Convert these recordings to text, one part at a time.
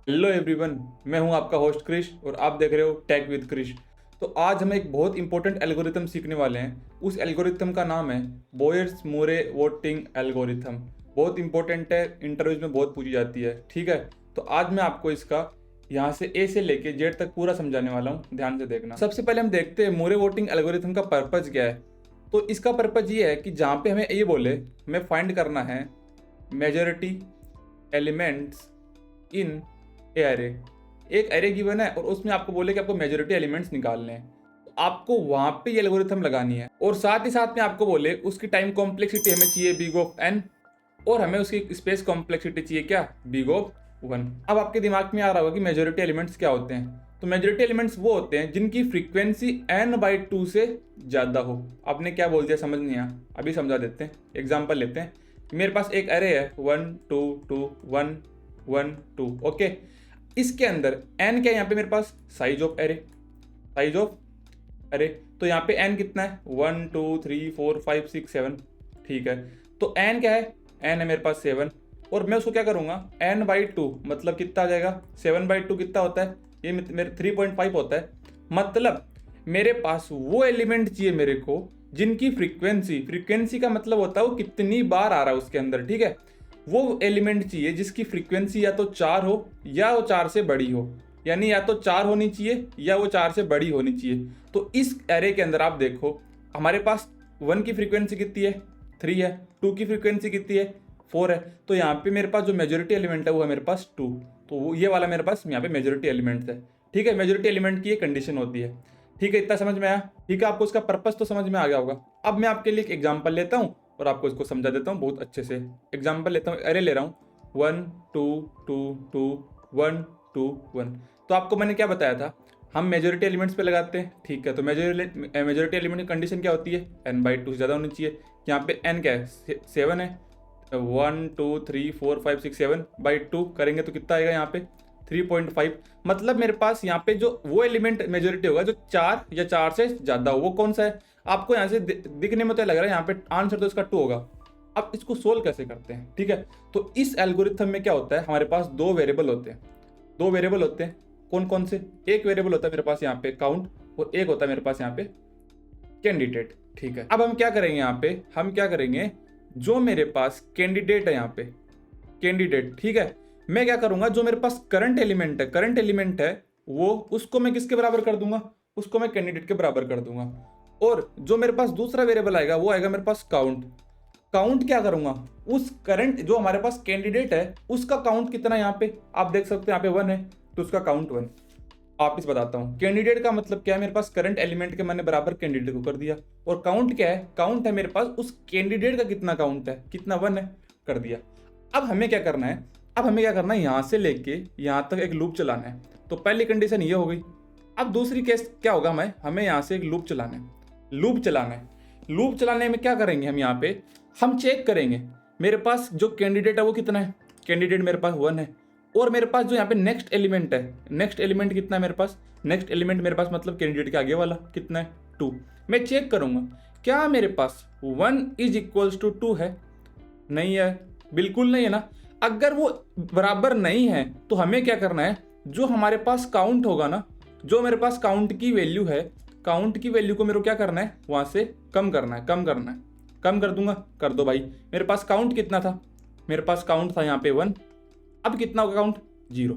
Hello everyone, मैं हूं आपका होस्ट क्रिश और आप देख रहे हो टेक विद क्रिश। तो आज हम एक बहुत इंपॉर्टेंट एल्गोरिथम सीखने वाले हैं। उस एल्गोरिथम का नाम है बोयर्स मोरे वोटिंग एल्गोरिथम। बहुत इंपॉर्टेंट है, इंटरव्यूज में बहुत पूछी जाती है। ठीक है, तो आज मैं आपको इसका यहाँ से ए से लेके जेड तक पूरा समझाने वाला हूँ, ध्यान से देखना। सबसे पहले हम देखते हैं मोरे वोटिंग एल्गोरिथम का पर्पज क्या है। तो इसका पर्पज ये है कि जहाँ पे हमें ये बोले हमें फाइंड करना है मेजॉरिटी एलिमेंट्स इन एरे। एक एरे गिवन है और उसमें आपको बोले कि आपको मेजॉरिटी एलिमेंट्स निकालने हैं, तो आपको वहां पे ये एल्गोरिथम लगानी है। और साथ ही साथ में आपको बोले उसकी टाइम कॉम्प्लेक्सिटी हमें चाहिए बिग ऑफ एन और हमें उसकी स्पेस कॉम्प्लेक्सिटी चाहिए क्या, बिग ऑफ वन। अब आपके दिमाग में आ रहा होगा कि मेजॉरिटी एलिमेंट्स क्या होते हैं। तो मेजॉरिटी एलिमेंट्स वो होते हैं जिनकी फ्रीक्वेंसी n/2 से ज़्यादा हो। आपने क्या बोल दिया समझ नहीं आया, अभी समझा देते हैं। एग्जाम्पल लेते हैं, मेरे पास एक एरे है 1 2 2 1 1 2। ओके, इसके अंदर n क्या है, यहाँ पे मेरे पास size of array, size of array. तो यहाँ पे n कितना है 1 2 3 4 5 6 7। ठीक है, तो n क्या है, n है मेरे पास 7 और मैं उसको क्या करूँगा n/2 मतलब कितना आ जाएगा 7/2 कितना होता है, ये मेरे 3.5 होता है। मतलब मेरे पास वो एलिमेंट चाहिए मेरे को जिनकी फ्रीक्वेंसी का मतलब होता है वो कितनी बार आ रहा है उसके अंदर। ठीक है, वो एलिमेंट चाहिए जिसकी फ्रीक्वेंसी या तो 4 हो या वो 4 से बड़ी हो, यानी या तो 4 होनी चाहिए या वो 4 से बड़ी होनी चाहिए। तो इस एरे के अंदर आप देखो हमारे पास 1 की फ्रीक्वेंसी कितनी है 3 है, 2 की फ्रीक्वेंसी कितनी है 4 है। तो यहाँ पे मेरे पास जो मेजोरिटी एलिमेंट है वो है मेरे पास 2। तो ये वाला मेरे पास यहाँ पे मेजोरिटी एलिमेंट है। ठीक है, मेजोरिटी एलिमेंट की ये कंडीशन होती है। ठीक है, इतना समझ में आया। ठीक है, आपको उसका पर्पस तो समझ में आ गया होगा। अब मैं आपके लिए एक एग्जाम्पल लेता हूँ और आपको इसको समझा देता हूँ बहुत अच्छे से। एग्जाम्पल लेता हूँ, अरे ले रहा हूँ 1 2 2 2 1 2 1। तो आपको मैंने क्या बताया था, हम मेजोरिटी एलिमेंट्स पे लगाते हैं। ठीक है, तो मेजोरिटी एलिमेंट की कंडीशन क्या होती है, n/2 से ज़्यादा होनी चाहिए। यहाँ पे n क्या है 7 है, 1 2 3 4 5 6 7/2 करेंगे तो कितना आएगा यहाँ पे 3.5। मतलब मेरे पास यहाँ पे जो वो एलिमेंट मेजोरिटी होगा जो 4 या 4 से ज़्यादा हो, वो कौन सा है। आपको यहाँ से दिखने में तो लग रहा है यहाँ पे आंसर तो इसका 2 होगा। अब इसको सोल्व कैसे करते हैं। ठीक है, तो इस एल्गोरिथम में क्या होता है, हमारे पास दो वेरिएबल होते हैं। दो वेरिएबल होते हैं, कौन कौन से, एक वेरिएबल होता है मेरे पास यहाँ पे काउंट और एक होता है मेरे पास यहाँ पे कैंडिडेट। ठीक है, अब हम क्या करेंगे यहाँ पे, हम क्या करेंगे जो मेरे पास कैंडिडेट है यहाँ पे कैंडिडेट। ठीक है, मैं क्या करूंगा जो मेरे पास करंट एलिमेंट है वो उसको मैं किसके बराबर कर दूंगा, उसको मैं कैंडिडेट के बराबर कर दूंगा। और जो मेरे पास दूसरा वेरिएबल आएगा वो आएगा मेरे पास काउंट। काउंट क्या करूंगा, उस करंट जो हमारे पास कैंडिडेट है उसका काउंट कितना है, यहाँ पे आप देख सकते हैं यहाँ पे 1 है तो उसका काउंट 1। आप इस बताता हूँ, कैंडिडेट का मतलब क्या है, मेरे पास करंट एलिमेंट के मैंने बराबर कैंडिडेट को कर दिया। और काउंट क्या है, काउंट है मेरे पास उस कैंडिडेट का कितना काउंट है, कितना 1 है, कर दिया। अब हमें क्या करना है, अब हमें क्या करना है, यहाँ से लेके यहाँ तक एक लूप चलाना है। तो पहली कंडीशन ये हो गई। अब दूसरी केस क्या होगा, हमें यहाँ से एक लूप चलाना है। लूप चलाना है, लूप चलाने में क्या करेंगे हम यहाँ पे, हम चेक करेंगे मेरे पास जो कैंडिडेट है वो कितना है, कैंडिडेट मेरे पास 1 है। और मेरे पास जो यहाँ पे नेक्स्ट एलिमेंट है, नेक्स्ट एलिमेंट कितना है मेरे पास, नेक्स्ट एलिमेंट मेरे पास मतलब कैंडिडेट के आगे वाला कितना है 2। मैं चेक करूंगा क्या मेरे पास 1 = 2 है, नहीं है, बिल्कुल नहीं है ना। अगर वो बराबर नहीं है तो हमें क्या करना है, जो हमारे पास काउंट होगा ना, जो मेरे पास काउंट की वैल्यू है, काउंट की वैल्यू को मेरे को क्या करना है, वहां से कम करना है, कम करना है। कम कर दूंगा, कर दो भाई। मेरे पास काउंट कितना था, मेरे पास काउंट था यहाँ पे 1, अब कितना होगा काउंट 0।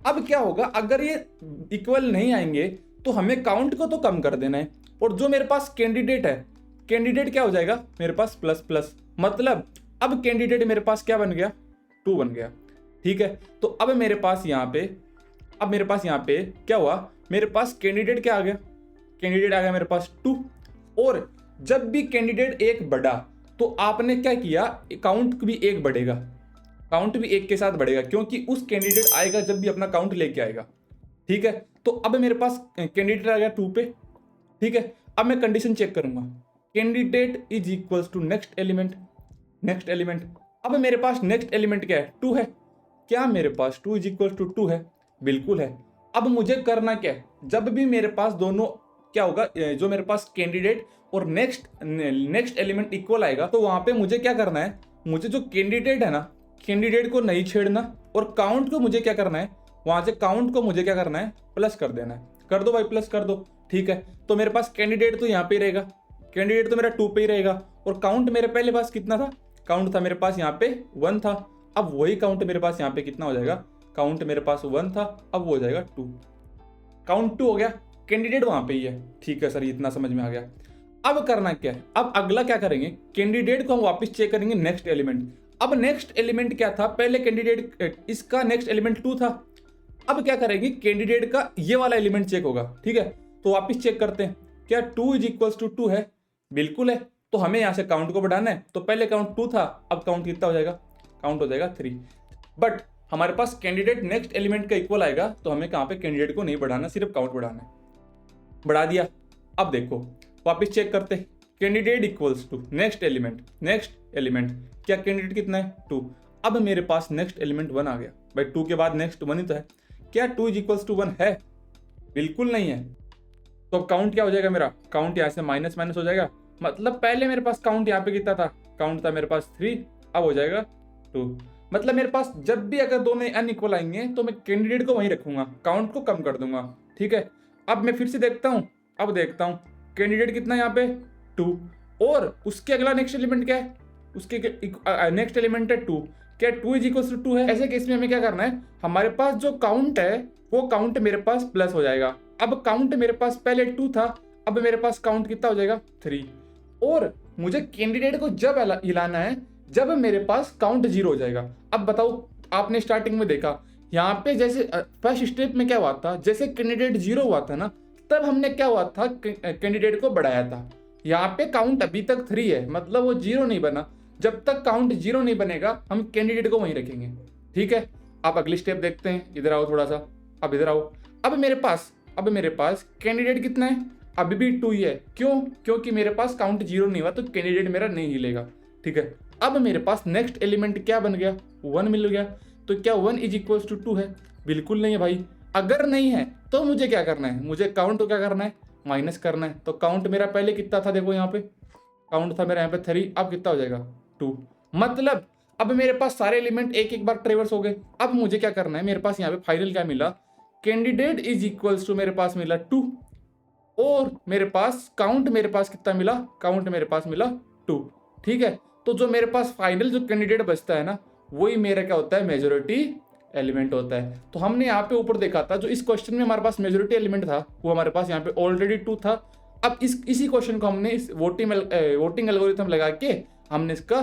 अब क्या होगा, अगर ये इक्वल नहीं आएंगे तो हमें काउंट को तो कम कर देना है। और जो मेरे पास कैंडिडेट है, कैंडिडेट क्या हो जाएगा मेरे पास प्लस प्लस, मतलब अब कैंडिडेट मेरे पास क्या बन गया 2 बन गया। ठीक है, तो अब मेरे पास यहाँ पे, अब मेरे पास यहाँ पे क्या हुआ, मेरे पास कैंडिडेट क्या आ गया, कैंडिडेट आ गया मेरे पास 2। और जब भी कैंडिडेट एक बढ़ा तो आपने क्या किया, काउंट भी एक बढ़ेगा, काउंट भी एक के साथ बढ़ेगा, क्योंकि उस कैंडिडेट आएगा जब भी अपना काउंट लेके आएगा। ठीक है, तो अब मेरे पास कैंडिडेट आ गया 2 पे। ठीक है, अब मैं कंडीशन चेक करूंगा, candidate = next element, next element. अब मेरे पास नेक्स्ट एलिमेंट क्या है 2 है, क्या मेरे पास 2 = 2 है, बिल्कुल है। अब मुझे करना क्या है, जब भी मेरे पास दोनों क्या होगा, जो मेरे पास कैंडिडेट और नेक्स्ट एलिमेंट इक्वल आएगा तो वहां पे मुझे क्या करना है, मुझे जो कैंडिडेट है ना, कैंडिडेट को नहीं छेड़ना और काउंट को मुझे क्या करना है, वहां से काउंट को मुझे क्या करना है, प्लस कर देना है। कर दो भाई, प्लस कर दो। ठीक है, तो मेरे पास कैंडिडेट तो यहाँ पे ही रहेगा, कैंडिडेट तो मेरा 2 पे ही रहेगा, और काउंट मेरे पहले पास कितना था, काउंट था मेरे पास यहाँ पे 1 था। अब वही काउंट मेरे पास यहाँ पे कितना हो जाएगा, काउंट मेरे पास 1 था, अब वो हो जाएगा 2। काउंट 2 हो गया, कैंडिडेट वहां पे ही है। ठीक है सर, इतना समझ में आ गया। अब करना क्या है, अब अगला क्या करेंगे, कैंडिडेट को हम वापस चेक करेंगे नेक्स्ट एलिमेंट। अब नेक्स्ट एलिमेंट क्या था, पहले कैंडिडेट इसका नेक्स्ट एलिमेंट 2 था। अब क्या करेंगे, कैंडिडेट का ये वाला एलिमेंट चेक होगा। ठीक है, तो वापस चेक करते हैं, क्या 2 इज इक्वल्स टू 2 है, बिल्कुल है। तो हमें यहां से काउंट को बढ़ाना है, तो पहले काउंट 2 था, अब काउंट कितना हो जाएगा, काउंट हो जाएगा 3। बट हमारे पास कैंडिडेट नेक्स्ट एलिमेंट का इक्वल आएगा, तो हमें कहां पे कैंडिडेट को नहीं बढ़ाना, सिर्फ काउंट बढ़ाना है। बढ़ा दिया। अब देखो वापस चेक करते, candidate equals to next element, क्या कैंडिडेट कितना है 2। अब मेरे पास नेक्स्ट एलिमेंट 1 आ गया भाई, 2 के बाद नेक्स्ट 1 ही तो है। क्या 2 इज इक्वल्स टू 1 है, बिल्कुल नहीं है। तो अब काउंट क्या हो जाएगा मेरा, काउंट यहाँ से माइनस माइनस हो जाएगा। मतलब पहले मेरे पास काउंट यहाँ पे कितना था, काउंट था मेरे पास 3, अब हो जाएगा 2। मतलब मेरे पास जब भी अगर दोनों अनइक्वल आएंगे तो मैं कैंडिडेट को वहीं रखूंगा, काउंट को कम कर दूंगा। ठीक है, अब मैं फिर से देखता हूँ, अब देखता हूँ कैंडिडेट कितना यहाँ पे 2, और उसके अगला नेक्स्ट एलिमेंट क्या है, उसके नेक्स्ट एलिमेंट है 2। क्या 2 इज इक्वल टू 2 है। ऐसे केस में हमें क्या करना है, हमारे पास जो काउंट है वो काउंट मेरे पास प्लस हो जाएगा। अब काउंट मेरे पास पहले 2 था, अब मेरे पास काउंट कितना हो जाएगा 3। और मुझे कैंडिडेट को जब हिलाना है जब मेरे पास काउंट 0 हो जाएगा। अब बताओ, आपने स्टार्टिंग में देखा यहाँ पे जैसे फर्स्ट स्टेप में क्या हुआ था, जैसे कैंडिडेट 0 हुआ था ना, तब हमने क्या हुआ था, कैंडिडेट को बढ़ाया था। यहाँ पे काउंट अभी तक 3 है, मतलब वो 0 नहीं बना। जब तक काउंट 0 नहीं बनेगा हम कैंडिडेट को वहीं रखेंगे। ठीक है, आप अगली स्टेप देखते हैं, इधर आओ थोड़ा सा, अब इधर आओ। अब मेरे पास कैंडिडेट कितना है, अभी भी 2 ही है। क्यों, क्योंकि मेरे पास काउंट 0 नहीं हुआ, तो कैंडिडेट मेरा नहीं हिलेगा। ठीक है, अब मेरे पास नेक्स्ट एलिमेंट क्या बन गया, 1 मिल गया। तो क्या 1 इज इक्वल टू 2 है, बिल्कुल नहीं है भाई। अगर नहीं है तो मुझे क्या करना है, मुझे काउंट को क्या करना है, माइनस करना है। तो काउंट मेरा पहले कितना था, देखो यहाँ पे काउंट था मेरा यहाँ पे 3, अब कितना हो जाएगा 2। मतलब अब मेरे पास सारे एलिमेंट एक एक बार ट्रेवर्स हो गए। अब मुझे क्या करना है, मेरे पास यहाँ पे फाइनल क्या मिला, कैंडिडेट इज इक्वल्स टू मेरे पास मिला 2, और मेरे पास काउंट मेरे पास कितना मिला, काउंट मेरे पास मिला 2। ठीक है, तो जो मेरे पास फाइनल जो कैंडिडेट बचता है ना, वही मेरा क्या होता है, मेजोरिटी एलिमेंट होता है। तो हमने यहाँ पे ऊपर देखा था, जो इस क्वेश्चन में हमारे पास मेजोरिटी एलिमेंट था वो हमारे पास यहाँ पे ऑलरेडी 2 था। अब इसी क्वेश्चन को हमने इस वोटिंग एल्गोरिथम लगा के हमने इसका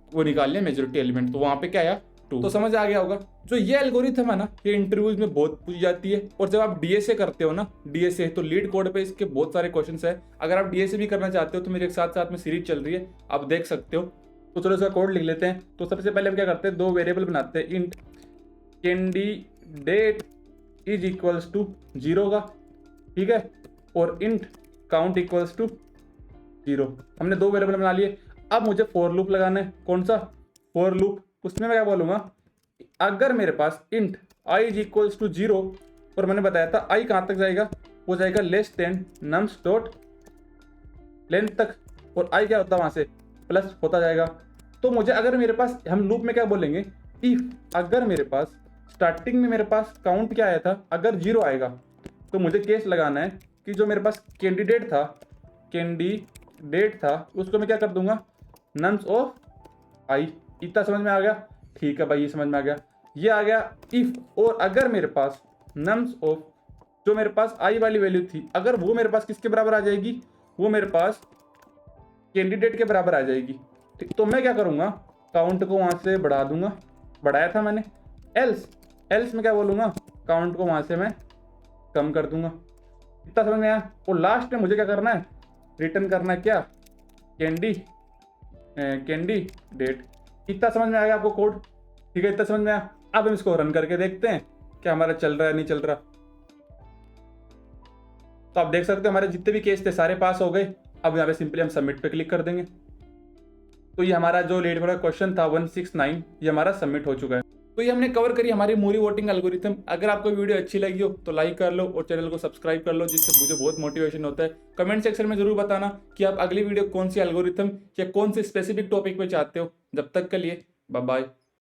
वो निकाल लिया मेजोरिटी एलिमेंट, तो वहां पे क्या आया 2। तो समझ आ गया होगा, जो ये एल्गोरिथम है ना, ये इंटरव्यूज में बहुत पूछी जाती है। और जब आप डीएसए करते हो ना, डीएसए तो लीड कोड पे इसके बहुत सारे क्वेश्चंस है। अगर आप डीएसए भी करना चाहते हो तो मेरे साथ साथ में सीरीज चल रही है, आप देख सकते हो। तो चलो इसका कोड लिख लेते हैं। तो सबसे पहले हम क्या करते हैं, 2 वेरिएबल बनाते हैं, int candidate is equals to 0 का, ठीक है, और इंट काउंट इक्वल्स टू 0। हमने 2 वेरिएबल बना लिए। अब मुझे फॉर लूप लगाना है, कौन सा, फॉर लूप। उसमें मैं क्या बोलूंगा, अगर मेरे पास int i is equals to 0, और मैंने बताया था i कहां तक जाएगा, वो जाएगा less than nums dot length तक, और i क्या होता है वहां से प्लस होता जाएगा। तो मुझे अगर मेरे पास, हम लूप में क्या बोलेंगे, इफ अगर मेरे पास स्टार्टिंग में मेरे पास काउंट क्या आया था, अगर 0 आएगा तो मुझे केस लगाना है कि जो मेरे पास कैंडिडेट था उसको मैं क्या कर दूंगा, नम्स ऑफ i। इतना समझ में आ गया, ठीक है भाई, ये समझ में आ गया, ये आ गया इफ। और अगर मेरे पास नम्स ऑफ जो मेरे पास i वाली वैल्यू थी, अगर वो मेरे पास किसके बराबर आ जाएगी, वो मेरे पास कैंडिडेट के बराबर आ जाएगी, ठीक। तो मैं क्या करूंगा, काउंट को वहां से बढ़ा दूंगा, बढ़ाया था मैंने। एल्स में क्या बोलूंगा, काउंट को वहां से मैं कम कर दूंगा। इतना समझ में आया। और लास्ट में मुझे क्या करना है, रिटर्न करना है क्या, कैंडिडेट। इतना समझ में आया आपको कोड, ठीक है, इतना समझ में आया। अब हम इसको रन करके देखते हैं क्या हमारा चल रहा है नहीं चल रहा। तो आप देख सकते हो हमारे जितने भी केस थे सारे पास हो गए। अब यहाँ पे सिंपली हम सबमिट पे क्लिक कर देंगे। तो ये हमारा जो लेट वाला क्वेश्चन था 169, ये हमारा सबमिट हो चुका है। तो ये हमने कवर करी हमारी मूरी वोटिंग एल्गोरिथम। अगर आपको वीडियो अच्छी लगी हो तो लाइक कर लो और चैनल को सब्सक्राइब कर लो, जिससे मुझे बहुत मोटिवेशन होता है। कमेंट सेक्शन में जरूर बताना कि आप अगली वीडियो कौन सी एल्गोरिथम या कौन से स्पेसिफिक टॉपिक पे चाहते हो। जब तक के लिए बाय बाय।